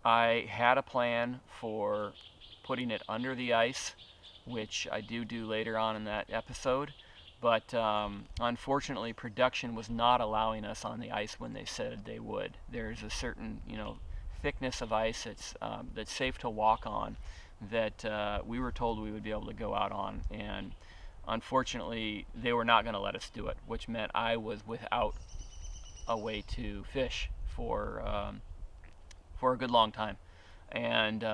I had a plan for putting it under the ice, which I do later on in that episode. But unfortunately, production was not allowing us on the ice when they said they would. There's a certain, thickness of ice that's safe to walk on that we were told we would be able to go out on, and unfortunately, they were not going to let us do it, which meant I was without a way to fish for a good long time, and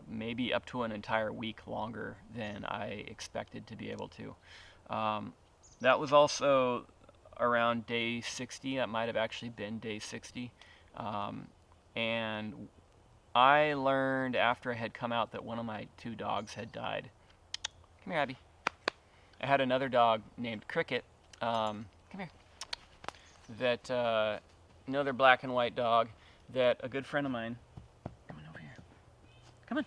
maybe up to an entire week longer than I expected to be able to. Um, that was also around day 60. That might have actually been day 60. Um, and I learned after I had come out that one of my two dogs had died. Come here, Abby. I had another dog named Cricket. Come here. That another black and white dog that a good friend of mine. Come on over here. Come on.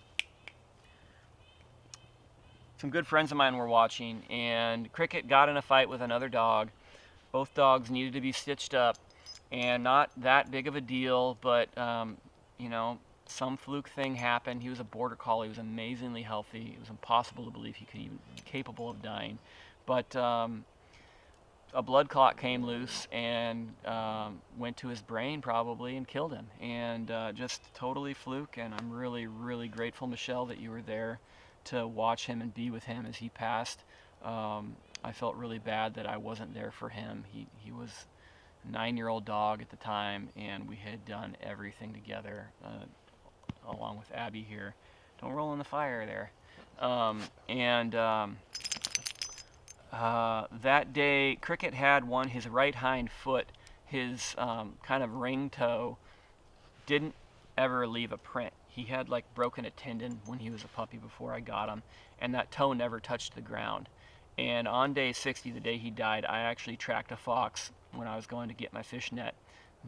Some good friends of mine were watching, and Cricket got in a fight with another dog. Both dogs needed to be stitched up, and not that big of a deal, but some fluke thing happened. He was a border collie. He was amazingly healthy. It was impossible to believe he could even be capable of dying. But a blood clot came loose and went to his brain probably and killed him. And just totally fluke. And I'm really, really grateful, Michelle, that you were there to watch him and be with him as he passed. I felt really bad that I wasn't there for him. He was a 9-year-old dog at the time, and we had done everything together, along with Abby here. Don't roll in the fire there. And that day, Cricket had his right hind foot, his kind of ring toe, didn't ever leave a print. He had like broken a tendon when he was a puppy before I got him, and that toe never touched the ground. And on day 60, the day he died, I actually tracked a fox when I was going to get my fish net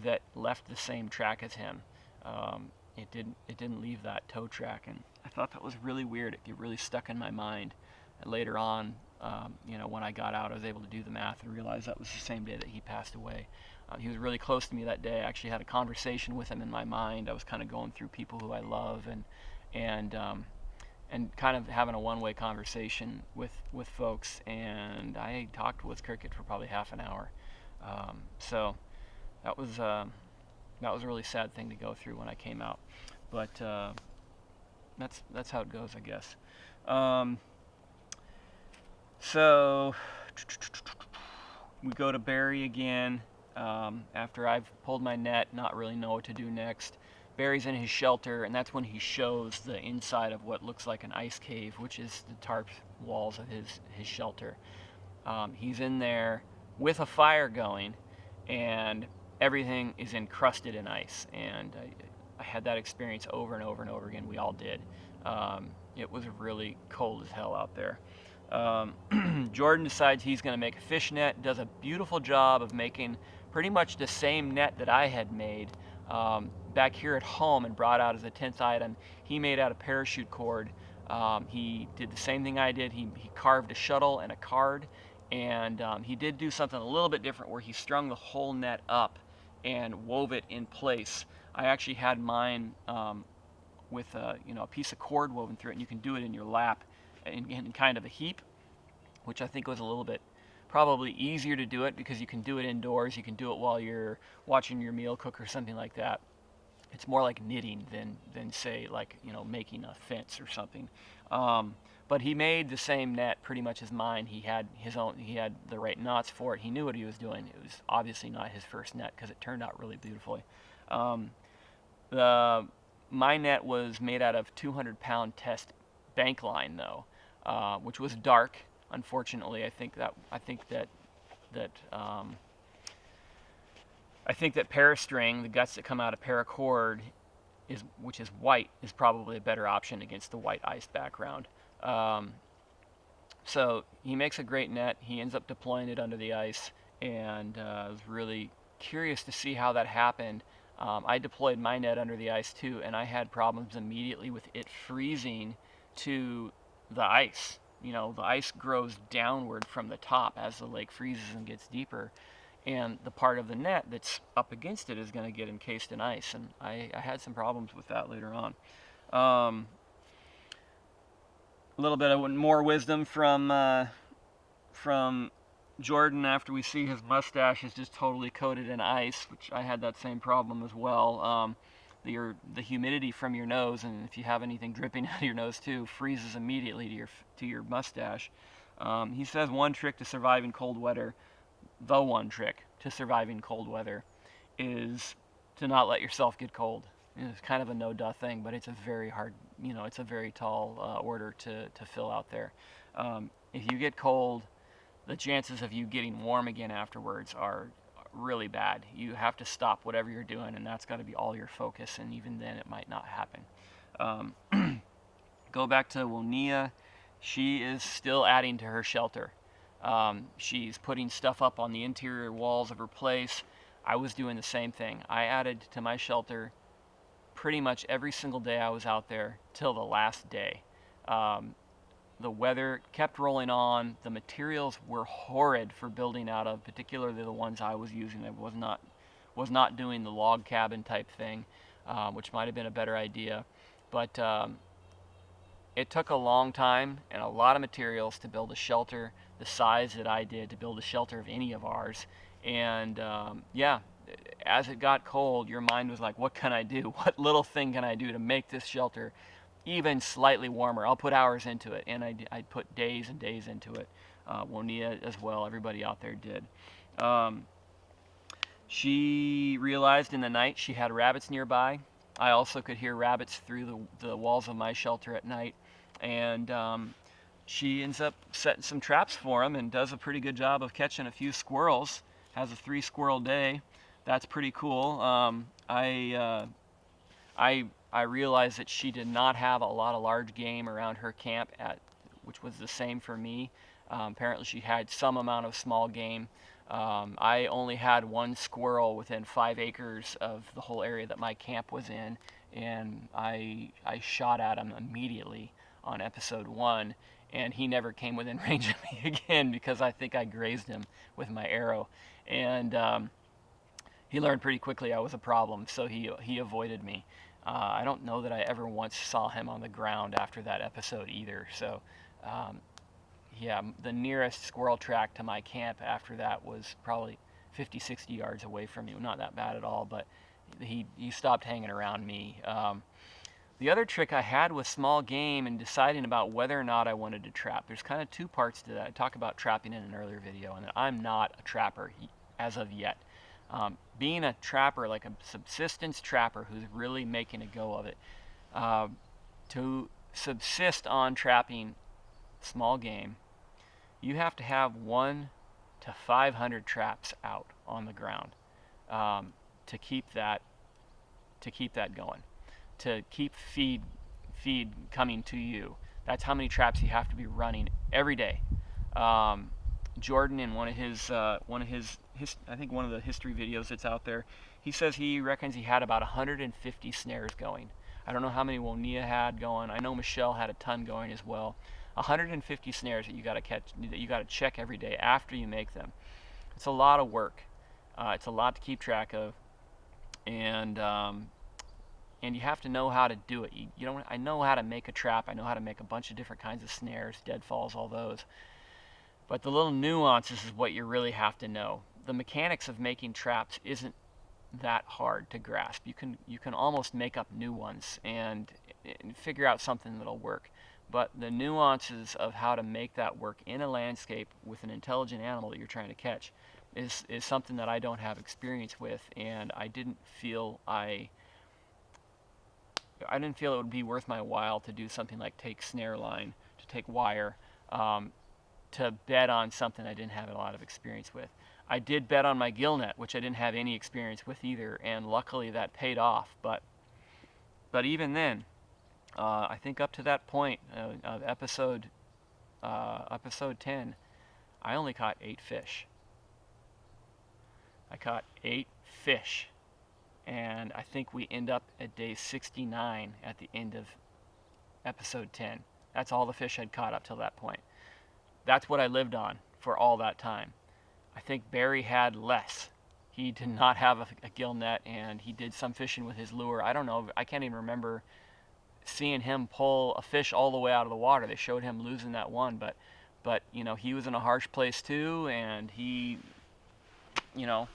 that left the same track as him. It didn't leave that toe track, and I thought that was really weird. It really stuck in my mind. And later on, when I got out, I was able to do the math and realize that was the same day that he passed away. He was really close to me that day. I actually had a conversation with him in my mind. I was kind of going through people who I love and kind of having a one-way conversation with folks. And I talked with Cricket for probably half an hour. So that was a really sad thing to go through when I came out. But that's how it goes, I guess. So we go to Barry again. After I've pulled my net, not really know what to do next. Barry's in his shelter, and that's when he shows the inside of what looks like an ice cave, which is the tarp walls of his shelter. He's in there with a fire going, and everything is encrusted in ice. And I had that experience over and over and over again. We all did. It was really cold as hell out there. Jordan decides he's going to make a fish net, does a beautiful job of making pretty much the same net that I had made back here at home and brought out as a 10th item. He made out of parachute cord. He did the same thing I did. He carved a shuttle and a card, and he did do something a little bit different where he strung the whole net up and wove it in place. I actually had mine with a piece of cord woven through it, and you can do it in your lap in kind of a heap, which I think was a little bit probably easier to do it because you can do it indoors. You can do it while you're watching your meal cook or something like that. It's more like knitting than say like making a fence or something. But he made the same net pretty much as mine. He had his own. He had the right knots for it. He knew what he was doing. It was obviously not his first net because it turned out really beautifully. My net was made out of 200-pound test bank line though, which was dark. Unfortunately, I think that parastring, the guts that come out of paracord, which is white, is probably a better option against the white ice background. So he makes a great net. He ends up deploying it under the ice, and I was really curious to see how that happened. I deployed my net under the ice too, and I had problems immediately with it freezing to the ice. The ice grows downward from the top as the lake freezes and gets deeper. and the part of the net that's up against it is going to get encased in ice. And I had some problems with that later on. A little bit of more wisdom from Jordan after we see his mustache is just totally coated in ice, which I had that same problem as well. The humidity from your nose, and if you have anything dripping out of your nose too, freezes immediately to your mustache. He says one trick to surviving cold weather, the one trick to surviving cold weather, is to not let yourself get cold. It's kind of a no-duh thing, but it's a very hard, it's a very tall order to fill out there. If you get cold, the chances of you getting warm again afterwards are really bad. You have to stop whatever you're doing, and that's got to be all your focus, and even then it might not happen. Go back to Wonia. She is still adding to her shelter. She's putting stuff up on the interior walls of her place. I was doing the same thing. I added to my shelter pretty much every single day I was out there till the last day. The weather kept rolling on. The materials were horrid for building out of, particularly the ones I was using. I was not doing the log cabin type thing, which might have been a better idea. But it took a long time and a lot of materials to build a shelter the size that I did, to build a shelter of any of ours. And yeah, as it got cold, your mind was like, what can I do? What little thing can I do to make this shelter even slightly warmer? I'll put hours into it, and I put days and days into it. Wonia as well, everybody out there did. She realized in the night she had rabbits nearby. I also could hear rabbits through the walls of my shelter at night, and she ends up setting some traps for them and does a pretty good job of catching a few squirrels. Has a 3 squirrel day. That's pretty cool. I realized that she did not have a lot of large game around her camp, which was the same for me. Apparently she had some amount of small game. I only had 1 squirrel within 5 acres of the whole area that my camp was in, and I shot at him immediately on episode 1, and he never came within range of me again because I think I grazed him with my arrow. And he learned pretty quickly I was a problem, so he avoided me. I don't know that I ever once saw him on the ground after that episode either. So yeah, the nearest squirrel track to my camp after that was probably 50, 60 yards away from me. Not that bad at all, but he stopped hanging around me. The other trick I had with small game and deciding about whether or not I wanted to trap. There's kind of 2 parts to that. I talked about trapping in an earlier video, and I'm not a trapper as of yet. Being a trapper, like a subsistence trapper who's really making a go of it, to subsist on trapping small game, you have to have 1 to 500 traps out on the ground to keep that going, to keep feed coming to you. That's how many traps you have to be running every day. Jordan, in one of his I think one of the history videos that's out there, he says he reckons he had about 150 snares going. I don't know how many Wonia had going. I know Michelle had a ton going as well. 150 snares that you got to catch, that you got to check every day after you make them. It's a lot of work. It's a lot to keep track of, and you have to know how to do it. I know how to make a trap. I know how to make a bunch of different kinds of snares, deadfalls, all those. But the little nuances is what you really have to know. The mechanics of making traps isn't that hard to grasp. You can almost make up new ones and figure out something that'll work. But the nuances of how to make that work in a landscape with an intelligent animal that you're trying to catch is something that I don't have experience with, and I didn't feel it would be worth my while to do something like take snare line, to take wire, to bet on something I didn't have a lot of experience with. I did bet on my gill net, which I didn't have any experience with either, and luckily that paid off. But even then, I think up to that point of episode 10, I only caught 8 fish. I caught 8 fish, and I think we end up at day 69 at the end of episode 10. That's all the fish I'd caught up till that point. That's what I lived on for all that time. I think Barry had less. He did not have a gill net, and he did some fishing with his lure. I don't know. I can't even remember seeing him pull a fish all the way out of the water. They showed him losing that one, but he was in a harsh place too, and you know,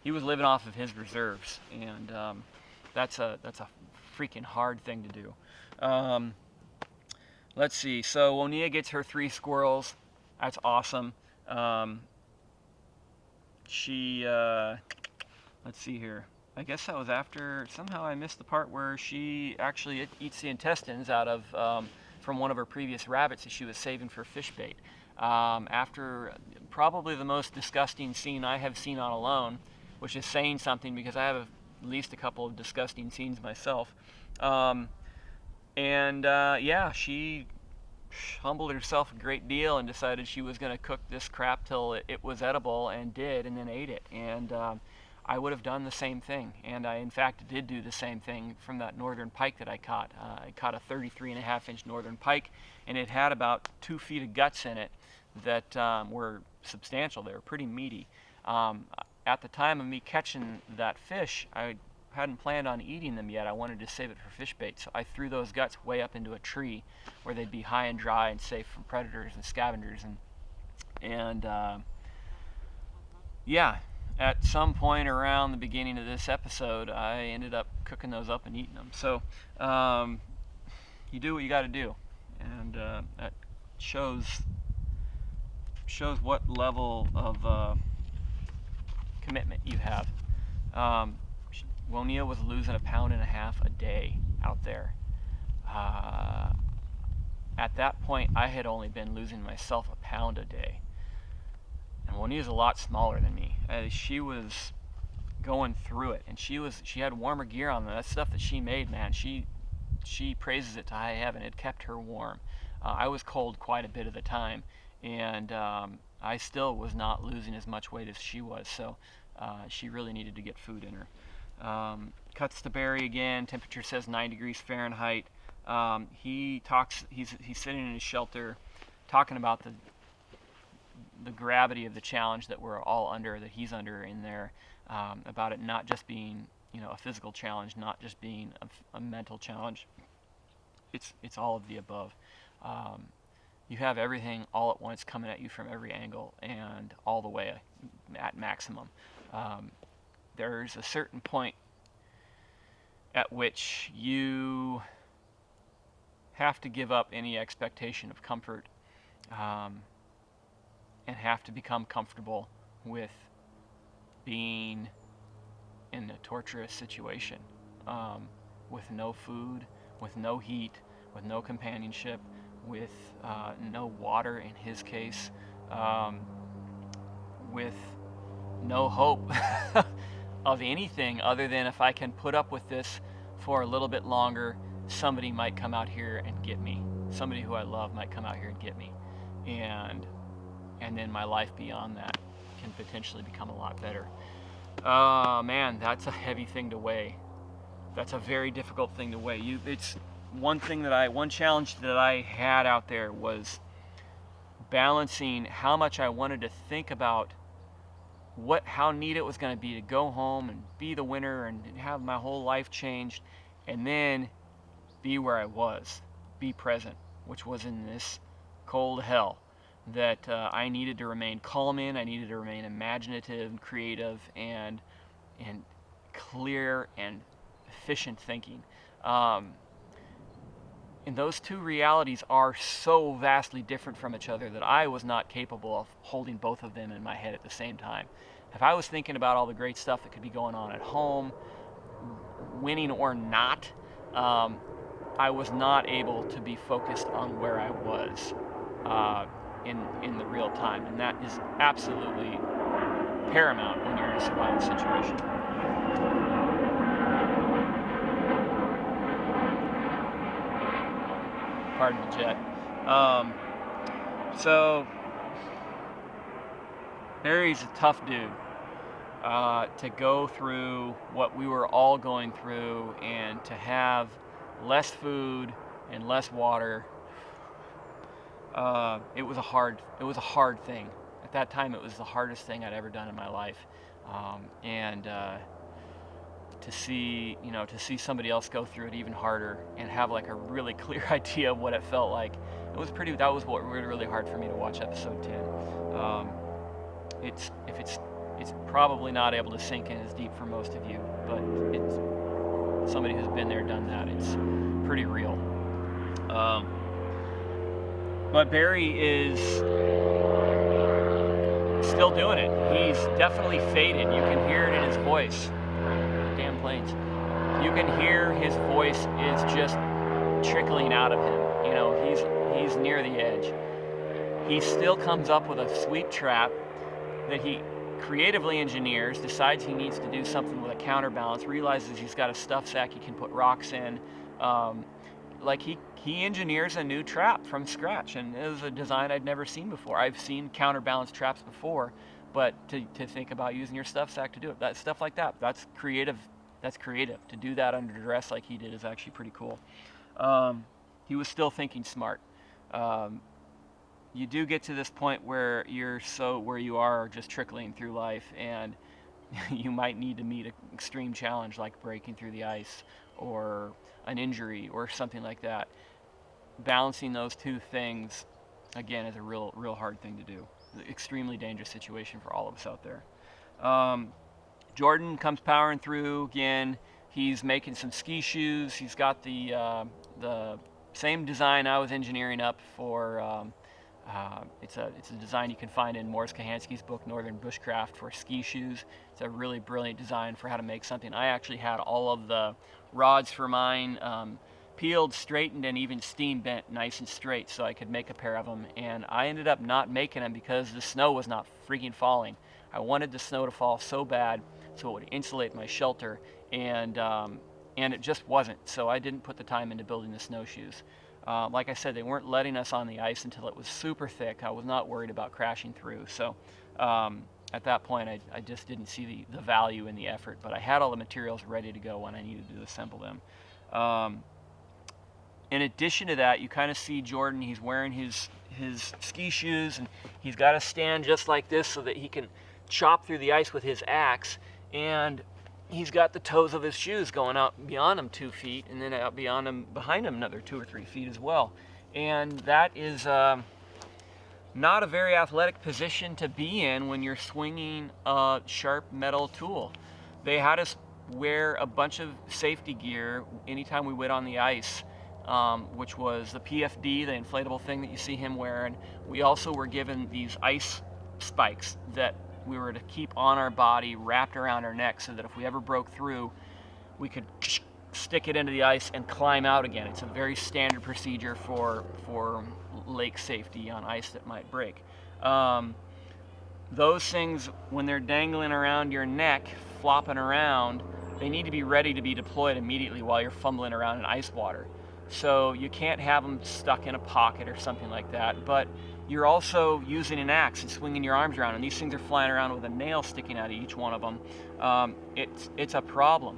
he was living off of his reserves, and that's a freaking hard thing to do. Let's see. So Wonia gets her 3 squirrels. That's awesome. She let's see here. I guess that was after, somehow I missed the part where she actually eats the intestines out of from one of her previous rabbits that she was saving for fish bait. After probably the most disgusting scene I have seen on Alone, which is saying something because I have at least a couple of disgusting scenes myself. Yeah, she humbled herself a great deal and decided she was going to cook this crap till it was edible, and did, and then ate it. And I would have done the same thing, and I in fact did do the same thing from that northern pike that I caught. I caught a 33.5-inch northern pike, and it had about 2 feet of guts in it that were substantial. They were pretty meaty. At the time of me catching that fish, I hadn't planned on eating them yet. I wanted to save it for fish bait, so I threw those guts way up into a tree where they'd be high and dry and safe from predators and scavengers. And yeah, at some point around the beginning of this episode, I ended up cooking those up and eating them. So you do what you got to do, and that shows what level of commitment you have. Wonia was losing 1.5 pounds a day out there. At that point, I had only been losing myself 1 pound a day. And Wonia's a lot smaller than me. She was going through it, and she had warmer gear on. That stuff that she made, man, she praises it to high heaven. It kept her warm. I was cold quite a bit of the time, and I still was not losing as much weight as she was. So she really needed to get food in her. Cuts to Barry again. Temperature says 9 degrees Fahrenheit. He's sitting in his shelter, talking about the gravity of the challenge that we're all under, that he's under in there, about it not just being a physical challenge, not just being a mental challenge. It's all of the above. You have everything all at once coming at you from every angle and all the way at maximum. There's a certain point at which you have to give up any expectation of comfort, and have to become comfortable with being in a torturous situation, with no food, with no heat, with no companionship, with no water in his case, with no hope of anything other than, if I can put up with this for a little bit longer, somebody might come out here and get me. Somebody who I love might come out here and get me. And then my life beyond that can potentially become a lot better. Man, that's a heavy thing to weigh. That's a very difficult thing to weigh. It's one challenge that I had out there was balancing how much I wanted to think about how neat it was going to be to go home and be the winner and have my whole life changed, and then be where I was, be present, which was in this cold hell that I needed to remain calm in. I needed to remain imaginative and creative and clear and efficient thinking. And those two realities are so vastly different from each other that I was not capable of holding both of them in my head at the same time. If I was thinking about all the great stuff that could be going on at home, winning or not, I was not able to be focused on where I was in the real time, and that is absolutely paramount when you're in a survival situation. Pardon the jet. So Barry's a tough dude. To go through what we were all going through and to have less food and less water, it was a hard thing. at that time it was the hardest thing I'd ever done in my life. And to see somebody else go through it even harder and have like a really clear idea of what it felt like, that was what really, really hard for me to watch episode 10. It's probably not able to sink in as deep for most of you, but it's somebody who's been there, done that. It's pretty real. But Barry is still doing it. He's definitely faded. You can hear it in his voice. Damn planes. You can hear his voice is just trickling out of him. He's near the edge. He still comes up with a sweep trap that he creatively engineers, decides he needs to do something with a counterbalance, realizes he's got a stuff sack he can put rocks in. He engineers a new trap from scratch, and it was a design I'd never seen before. I've seen counterbalance traps before, but to think about using your stuff sack to do it, stuff like that, that's creative. To do that under duress like he did is actually pretty cool. He was still thinking smart. You do get to this point where where you are just trickling through life, and you might need to meet an extreme challenge like breaking through the ice or an injury or something like that. Balancing those two things, again, is a real hard thing to do. Extremely dangerous situation for all of us out there. Jordan comes powering through again. He's making some ski shoes. He's got the same design I was engineering up for. It's a design you can find in Morris Kahansky's book Northern Bushcraft for ski shoes. It's a really brilliant design for how to make something. I actually had all of the rods for mine peeled, straightened, and even steam bent nice and straight so I could make a pair of them. And I ended up not making them because the snow was not freaking falling. I wanted the snow to fall so bad so it would insulate my shelter, and it just wasn't. So I didn't put the time into building the snowshoes. Like I said, they weren't letting us on the ice until it was super thick. I was not worried about crashing through. So at that point, I just didn't see the value in the effort. But I had all the materials ready to go when I needed to assemble them. In addition to that, you kind of see Jordan. He's wearing his ski shoes, and he's got a stand just like this so that he can chop through the ice with his axe. And he's got the toes of his shoes going out beyond him 2 feet, and then out behind him another 2 or 3 feet as well. And that is not a very athletic position to be in when you're swinging a sharp metal tool. They had us wear a bunch of safety gear anytime we went on the ice, which was the PFD, the inflatable thing that you see him wearing. We also were given these ice spikes that we were to keep on our body, wrapped around our neck, so that if we ever broke through, we could stick it into the ice and climb out again. It's a very standard procedure for lake safety on ice that might break. Those things, when they're dangling around your neck, flopping around, they need to be ready to be deployed immediately while you're fumbling around in ice water. So you can't have them stuck in a pocket or something like that, but you're also using an axe and swinging your arms around, and these things are flying around with a nail sticking out of each one of them. It's a problem.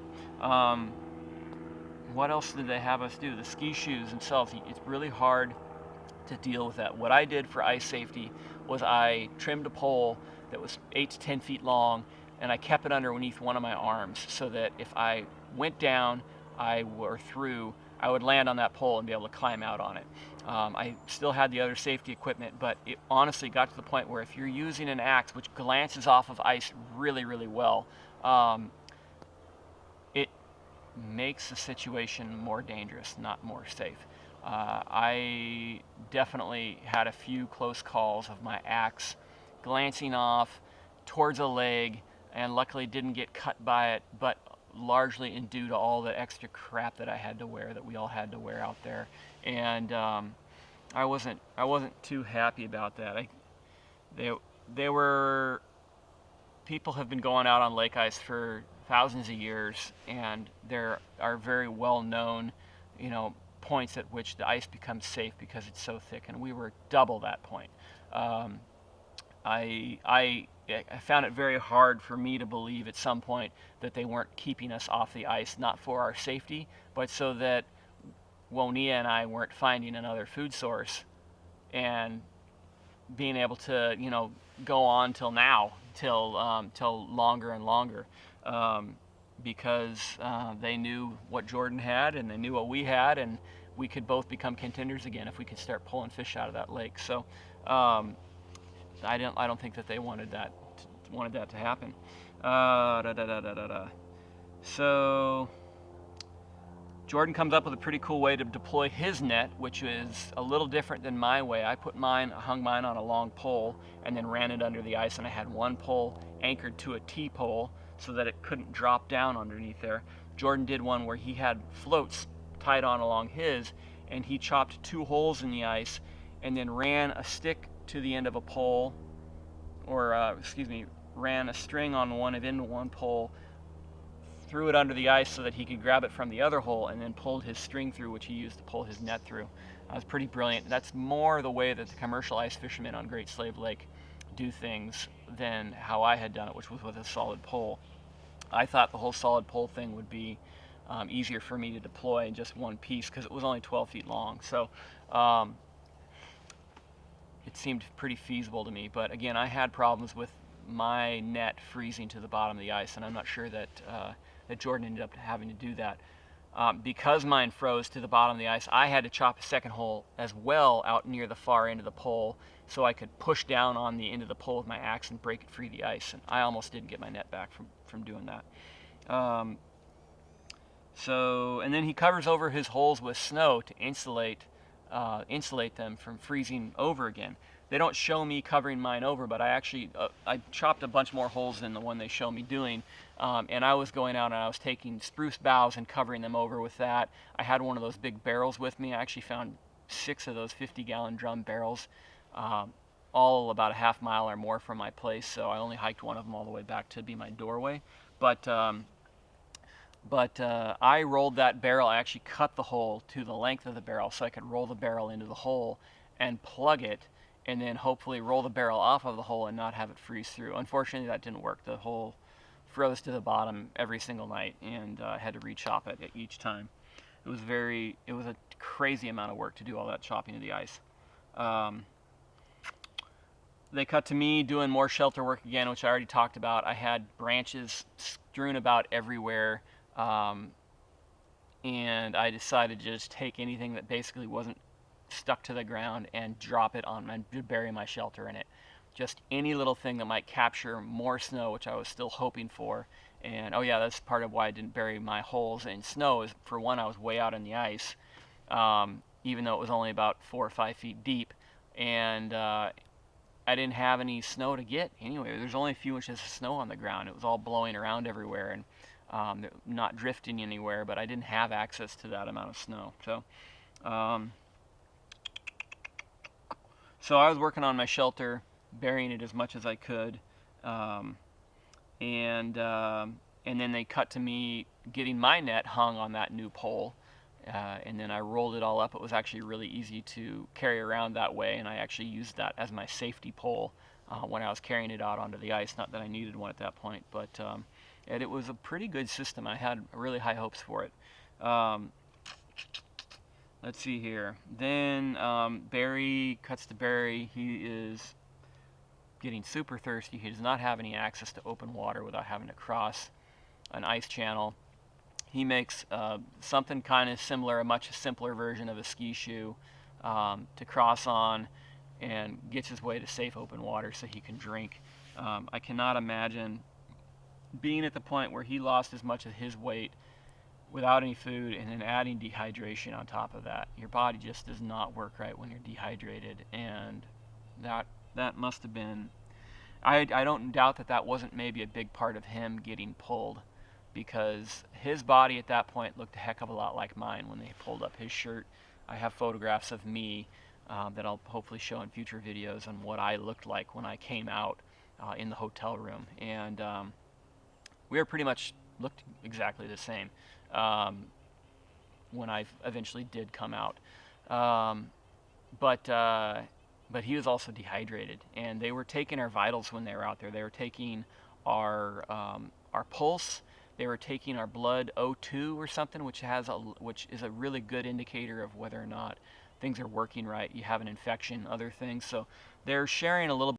What else did they have us do? The ski shoes themselves, it's really hard to deal with that. What I did for ice safety was I trimmed a pole that was 8 to 10 feet long, and I kept it underneath one of my arms so that if I went down or through, I would land on that pole and be able to climb out on it. I still had the other safety equipment, but it honestly got to the point where if you're using an axe, which glances off of ice really, really well, it makes the situation more dangerous, not more safe. I definitely had a few close calls of my axe glancing off towards a leg, and luckily didn't get cut by it, but largely due to all the extra crap that I had to wear, that we all had to wear out there. And I wasn't too happy about that. People have been going out on lake ice for thousands of years, and there are very well known, points at which the ice becomes safe because it's so thick, and we were double that point. I found it very hard for me to believe at some point that they weren't keeping us off the ice, not for our safety, but so that Wonia and I weren't finding another food source and being able to, go on till now, till longer and longer, because they knew what Jordan had and they knew what we had, and we could both become contenders again if we could start pulling fish out of that lake. So I don't think that they wanted that to happen. So Jordan comes up with a pretty cool way to deploy his net, which is a little different than my way. I hung mine on a long pole and then ran it under the ice, and I had one pole anchored to a T-pole so that it couldn't drop down underneath there. Jordan did one where he had floats tied on along his, and he chopped 2 holes in the ice and then ran a stick to the end of a pole, or ran a string on one pole, threw it under the ice so that he could grab it from the other hole, and then pulled his string through, which he used to pull his net through. That was pretty brilliant. That's more the way that the commercial ice fishermen on Great Slave Lake do things than how I had done it, which was with a solid pole. I thought the whole solid pole thing would be easier for me to deploy in just one piece because it was only 12 feet long. So it seemed pretty feasible to me. But again, I had problems with my net freezing to the bottom of the ice, and I'm not sure that Jordan ended up having to do that. Because mine froze to the bottom of the ice, I had to chop a second hole as well out near the far end of the pole so I could push down on the end of the pole with my axe and break it free of the ice. And I almost didn't get my net back from doing that. And then he covers over his holes with snow to insulate them from freezing over again. They don't show me covering mine over, but I chopped a bunch more holes than the one they show me doing. And I was going out and I was taking spruce boughs and covering them over with that. I had one of those big barrels with me. I actually found 6 of those 50-gallon drum barrels, all about a half mile or more from my place. So I only hiked one of them all the way back to be my doorway. But I rolled that barrel. I actually cut the hole to the length of the barrel so I could roll the barrel into the hole and plug it, and then hopefully roll the barrel off of the hole and not have it freeze through. Unfortunately, that didn't work. The hole froze to the bottom every single night, and I had to re-chop it each time. It was a crazy amount of work to do all that chopping of the ice. They cut to me doing more shelter work again, which I already talked about. I had branches strewn about everywhere, and I decided to just take anything that basically wasn't stuck to the ground and drop it on and bury my shelter in it. Just any little thing that might capture more snow, which I was still hoping for. And oh yeah, that's part of why I didn't bury my holes in snow, is for one, I was way out in the ice, even though it was only about 4 or 5 feet deep, and I didn't have any snow to get anyway. There's only a few inches of snow on the ground. It was all blowing around everywhere and not drifting anywhere, but I didn't have access to that amount of snow. So I was working on my shelter, burying it as much as I could, and then they cut to me getting my net hung on that new pole, and then I rolled it all up. It was actually really easy to carry around that way, and I actually used that as my safety pole when I was carrying it out onto the ice. Not that I needed one at that point, but and it was a pretty good system. I had really high hopes for it. Let's see here. Then Barry cuts to Barry. He is getting super thirsty. He does not have any access to open water without having to cross an ice channel. He makes something kind of similar, a much simpler version of a ski shoe to cross on, and gets his way to safe open water so he can drink. I cannot imagine being at the point where he lost as much of his weight without any food, and then adding dehydration on top of that. Your body just does not work right when you're dehydrated, and that must have been, I don't doubt that wasn't maybe a big part of him getting pulled, because his body at that point looked a heck of a lot like mine when they pulled up his shirt. I have photographs of me that I'll hopefully show in future videos on what I looked like when I came out in the hotel room, and we were pretty much looked exactly the same when I eventually did come out. But he was also dehydrated, and they were taking our vitals when they were out there. They were taking our pulse. They were taking our blood O2 or something, which is a really good indicator of whether or not things are working right. You have an infection, other things. So they're sharing a little